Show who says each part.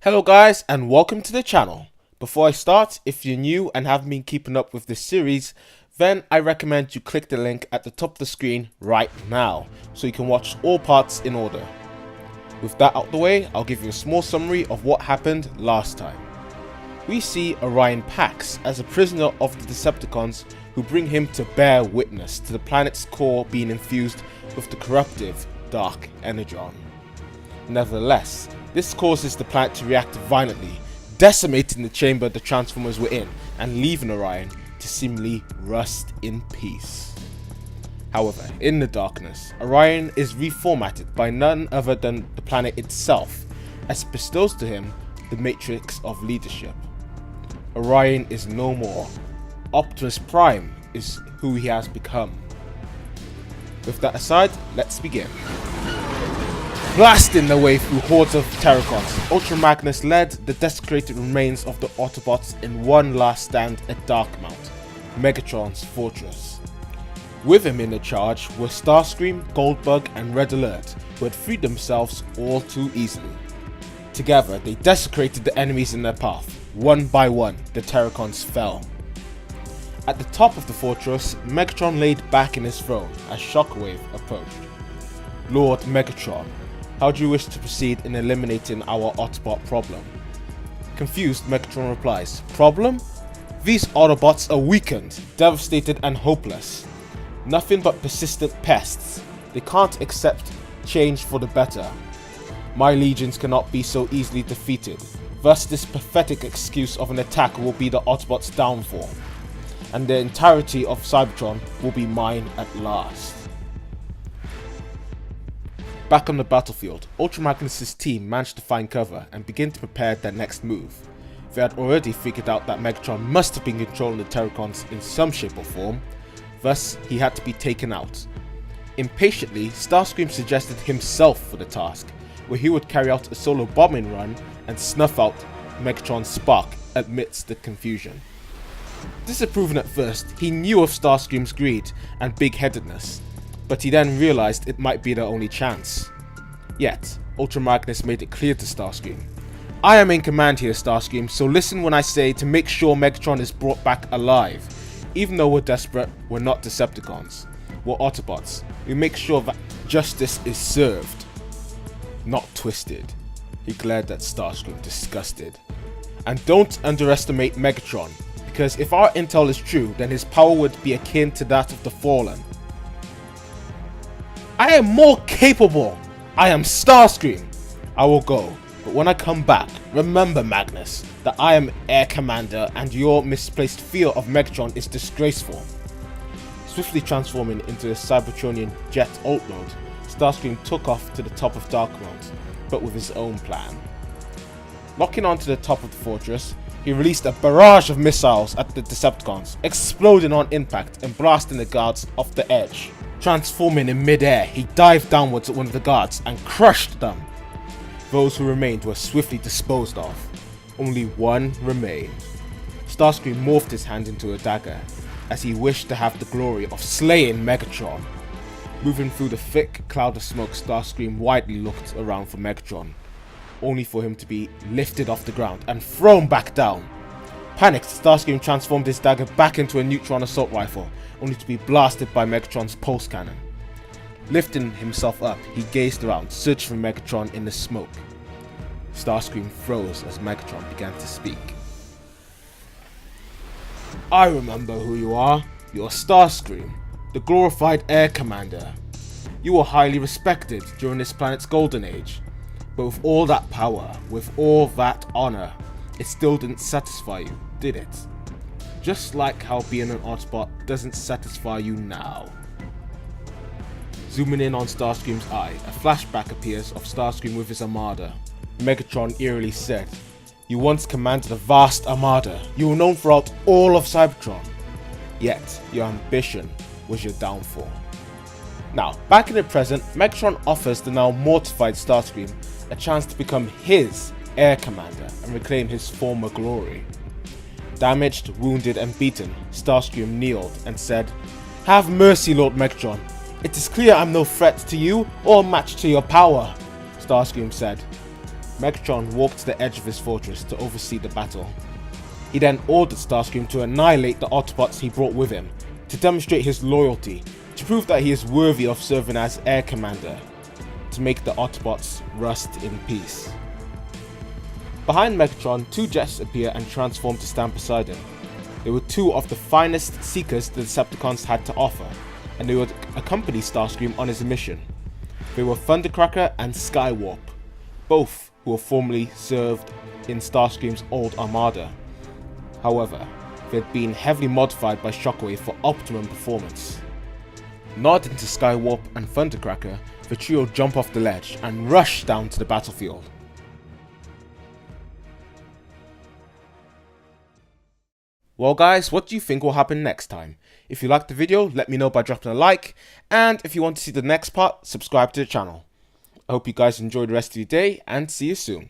Speaker 1: Hello guys and welcome to the channel. Before I start, if you're new and haven't been keeping up with this series, then I recommend you click the link at the top of the screen right now so you can watch all parts in order. With that out the way, I'll give you a small summary of what happened last time. We see Orion Pax as a prisoner of the Decepticons who bring him to bear witness to the planet's core being infused with the corruptive Dark Energon. Nevertheless, this causes the planet to react violently, decimating the chamber the Transformers were in and leaving Orion to seemingly rust in peace. However, in the darkness, Orion is reformatted by none other than the planet itself, as it bestows to him the matrix of leadership. Orion is no more. Optimus Prime is who he has become. With that aside, let's begin. Blasting their way through hordes of Terracons, Ultra Magnus led the desecrated remains of the Autobots in one last stand at Darkmount, Megatron's fortress. With him in the charge were Starscream, Goldbug and Red Alert, who had freed themselves all too easily. Together they desecrated the enemies in their path. One by one, the Terracons fell. At the top of the fortress, Megatron laid back in his throne as Shockwave approached. Lord Megatron, how do you wish to proceed in eliminating our Autobot problem? Confused, Megatron replies, Problem? These Autobots are weakened, devastated and hopeless. Nothing but persistent pests. They can't accept change for the better. My legions cannot be so easily defeated. Thus this pathetic excuse of an attack will be the Autobots' downfall. And the entirety of Cybertron will be mine at last. Back on the battlefield, Ultra Magnus' team managed to find cover and begin to prepare their next move. They had already figured out that Megatron must have been controlling the Terracons in some shape or form, thus he had to be taken out. Impatiently, Starscream suggested himself for the task, where he would carry out a solo bombing run and snuff out Megatron's spark amidst the confusion. Disapproving at first, he knew of Starscream's greed and big-headedness, but he then realized it might be their only chance. Yet, Ultra Magnus made it clear to Starscream. I am in command here, Starscream, so listen when I say to make sure Megatron is brought back alive. Even though we're desperate, we're not Decepticons. We're Autobots. We make sure that justice is served, not twisted. He glared at Starscream, disgusted. And don't underestimate Megatron, because if our intel is true, then his power would be akin to that of the Fallen. I am more capable! I am Starscream! I will go, but when I come back, remember Magnus, that I am Air Commander and your misplaced fear of Megatron is disgraceful. Swiftly transforming into a Cybertronian jet alt mode, Starscream took off to the top of Darkmount, but with his own plan. Locking onto the top of the fortress, he released a barrage of missiles at the Decepticons, exploding on impact and blasting the guards off the edge. Transforming in mid-air, he dived downwards at one of the guards and crushed them. Those who remained were swiftly disposed of. Only one remained. Starscream morphed his hand into a dagger, as he wished to have the glory of slaying Megatron. Moving through the thick cloud of smoke, Starscream widely looked around for Megatron, only for him to be lifted off the ground and thrown back down. Panicked, Starscream transformed his dagger back into a neutron assault rifle, only to be blasted by Megatron's pulse cannon. Lifting himself up, he gazed around, searching for Megatron in the smoke. Starscream froze as Megatron began to speak. I remember who you are. You're Starscream, the glorified Air Commander. You were highly respected during this planet's golden age, but with all that power, with all that honor, it still didn't satisfy you, did it? Just like how being an Autobot doesn't satisfy you now. Zooming in on Starscream's eye, a flashback appears of Starscream with his armada. Megatron eerily said, You once commanded a vast armada. You were known throughout all of Cybertron. Yet, your ambition was your downfall. Now, back in the present, Megatron offers the now mortified Starscream a chance to become his Air Commander and reclaim his former glory. Damaged, wounded and beaten, Starscream kneeled and said, Have mercy, Lord Megatron. It is clear I'm no threat to you or match to your power. Starscream said, Megatron walked to the edge of his fortress to oversee the battle. He then ordered Starscream to annihilate the Autobots he brought with him, to demonstrate his loyalty, to prove that he is worthy of serving as Air Commander, to make the Autobots rust in peace. Behind Megatron, 2 jets appear and transform to stand beside him. They were 2 of the finest Seekers the Decepticons had to offer, and they would accompany Starscream on his mission. They were Thundercracker and Skywarp, both who were formerly served in Starscream's old armada. However, they had been heavily modified by Shockwave for optimum performance. Nodding to Skywarp and Thundercracker, the trio jump off the ledge and rush down to the battlefield. Well guys, what do you think will happen next time? If you liked the video, let me know by dropping a like, and if you want to see the next part, subscribe to the channel. I hope you guys enjoy the rest of your day, and see you soon.